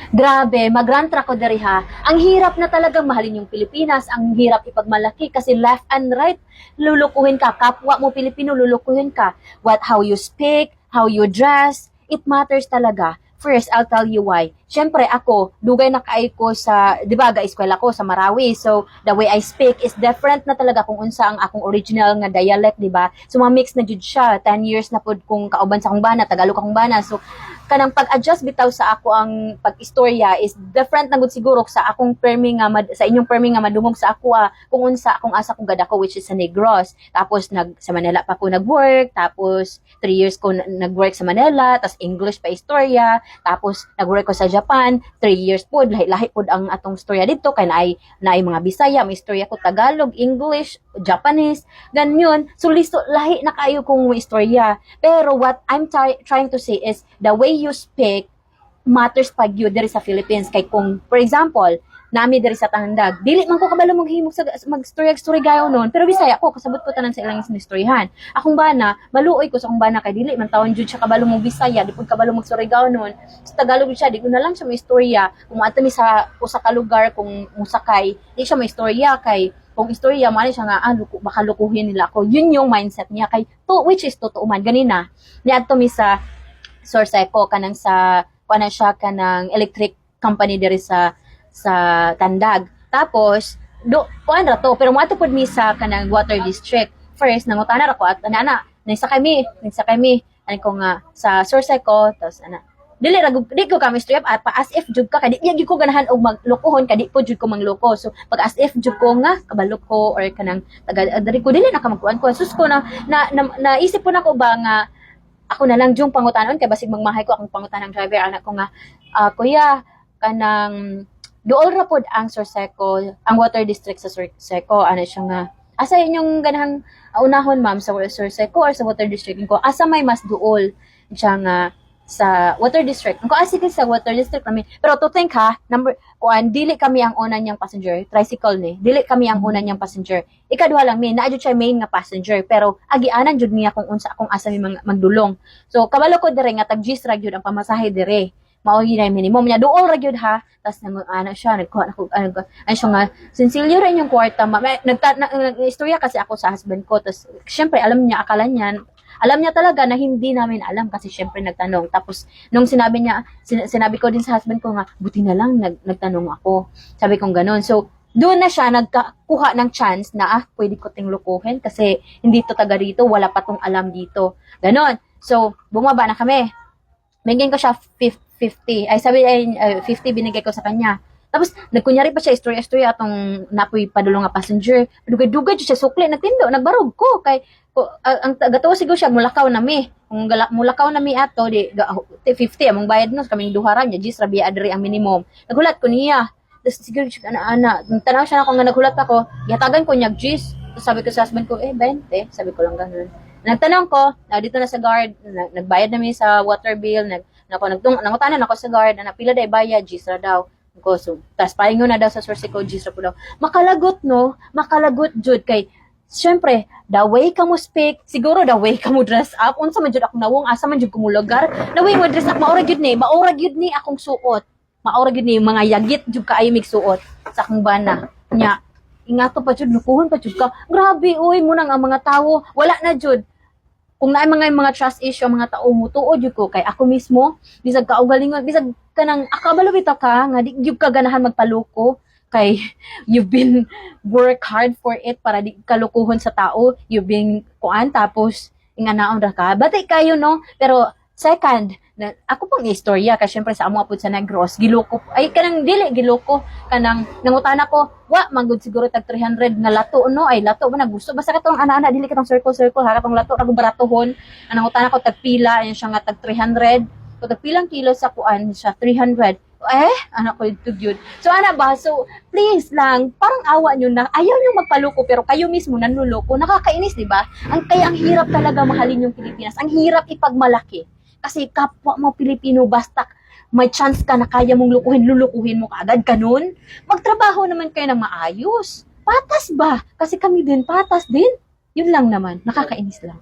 Grabe, magrantra ko diri ha. Ang hirap na talagang mahalin yung Pilipinas, ang hirap ipagmalaki kasi left and right, lulukuhin ka. Kapwa mo Pilipino, lulukuhin ka. How you speak, how you dress, it matters talaga. First, I'll tell you why. Siyempre ako, dugay na kaay ko sa, di ba, ga-eskwela ko sa Marawi. So, the way I speak is different na talaga kung unsa ang akong original nga dialect, di ba? So, mix na jud siya. 10 years na pud kung kauban sa akong bana, Tagalog akong bana. So, kanang pag-adjust bitaw sa ako ang pag-istorya is different na gud siguro sa akong permi nga sa inyong permi nga madungog sa ako kung unsa akong asa kong gadako which is sa Negros. Tapos sa Manila pa ko nag-work, tapos 3 years ko nag-work sa Manila, tapos English pa istorya, tapos nag-work ko sa Japan, 3 years pod lahi pod ang atong istorya dito kay naay mga Bisaya, may istorya ko Tagalog, English, Japanese, ganyan. So listo lahi na kayo kong istorya. Pero what I'm trying to say is the way you speak matters pag you diri sa Philippines. Kay kung, for example, nami diri sa Tandag, dili man ko kabalo maghimog sa mag-story gayon noon, pero Bisaya ko, kasabot ko tanan sa ilang istoryahan. Akong bana, maluoy ko sa akong bana kay dili man tawon jud siya kabalo mong Bisaya, di pud kabalo mag-story gayon noon. Sa Tagalog siya, di ko na lang siya may istorya. Kung ato mi sa usa ka lugar kung musakay, di siya may istorya kay kung istorya man siya nga baka lukuhin nila ako. Yun yung mindset niya kay which is totoo man ganina. Ni adto mi sa Sorseco kanang sa kuana siya kanang electric company diri sa Tandag. Tapos kuan ra to pero mo ato pud mi sa kanang water district. First nangutana ra ko at ana nagsa kami ani ko nga sa Sorseco tapos dili ko kami strip at pa as if jud ka kay di ko ganahan og maglokohon kay di po jud ko mangloko. So pag as if jud ko nga kabalo ko or kanang taga diri ko dili na ka magkuan ko sus ko naisip ko na ko ba nga ako na lang yung pangutanon kay basig magmahay ko akong pangutanang driver anak ko nga kuya kanang dool ra pod ang Sorseco ang water district sa Sorseco ano siya nga asa inyong ganahang unahon ma'am sa Sorseco or sa water district ko asa may mas duol siya nga sa water district. Kung sige sa water district kami. Pero to think ha, dili kami ang una niyang passenger, tricycle ni. Dili kami ang una niyang passenger. Ikaduha lang naadyo siya main nga passenger, pero agianan jud niya kung unsa akong asa mi magdulong. So kabalo ko dire nga tag G's ra gyud ang pamasahe dire. Mao yun ay minimum niya duol ra gyud ha. Tas siya nagkuha siya nga sinsilyo ra inyong kwarta. Istorya kasi ako sa husband ko. Tas syempre alam niya akala niya alam niya talaga na hindi namin alam kasi syempre nagtanong. Tapos, nung sinabi ko din sa husband ko nga, buti na lang nagtanong ako. Sabi kong ganun. So, doon na siya nagkuha ng chance na pwede ko ting lukuhin kasi hindi to taga rito, wala pa tong alam dito. Ganon. So, bumaba na kami. Bigyan ko siya 50. Ay, sabi ay 50 binigay ko sa kanya. Tapos, nagkunyari pa siya, istorya atong napoy padulong nga passenger. Dugay-dugay siya sukli, nagtindo, nagbarog ko. Kay, ang gatuwa siguro siya, mulakaw na mi. Kung mulakaw na mi ato, 50, among bayad no, kaming duharan niya, Gis, rabi adri ang minimum. Naghulat ko niya. Tapos, siguro siya, tanaw siya na kung naghulat ako, yatagan ko niya, Gis. Tapos sabi ko sa husband ko, 20. Sabi ko lang ganun. Nagtanong ko, dito na sa guard, nagbayad na mi sa water bill, nangutanan ako sa guard, napila day bayad, Gis ra daw. So, tas paingon na daw sa Sorseco, Gis ra po daw. Makalagot no, makalagot jud kay syempre, the way ka mo speak, siguro the way ka mo dress up, unsa man jud akong nawong, asa man jud ko mo lugar, the way mo dress up, maura gyud ni akong suot. Maura gyud ni mga yagit jud kaayo mig suot sa akong bana. Nya, ingato pa jud lukuhon pa jud ka. Grabe oy mo nang ang mga tawo, wala na jud. Kung naay mga trust issue ang mga tao mo tuod jud ko kay ako mismo, bisag kaugalingon, bisag kanang akabalo bitaw ka nga di gyud ka ganahan magpaluko. Kay you've been work hard for it para di kalukuhon sa tao, you've been kuan tapos inganaon ra ka batay kayo no. Pero second ako pong istorya kay syempre sa amo pud sa Negros giloko ay kanang dili giloko kanang nangutana ko wa magud siguro tag 300 na lato no ay lato ba nagusto basta katong ana dili katong circle hara tong lato ra baratohon nangutana ko tag pila ayan siya nga tag 300 so tag pilang kilo sa kuan siya 300 anak ko ito yun. So, so, please lang, parang awa nyo na, ayaw nyo magpaluko, pero kayo mismo nanluloko. Nakakainis, di ba? Kaya ang hirap talaga mahalin yung Pilipinas. Ang hirap ipagmalaki. Kasi kapwa mo Pilipino, basta may chance ka na kaya mong lulukuhin mo kaagad ganun. Magtrabaho naman kayo ng maayos. Patas ba? Kasi kami din, patas din. Yun lang naman. Nakakainis lang.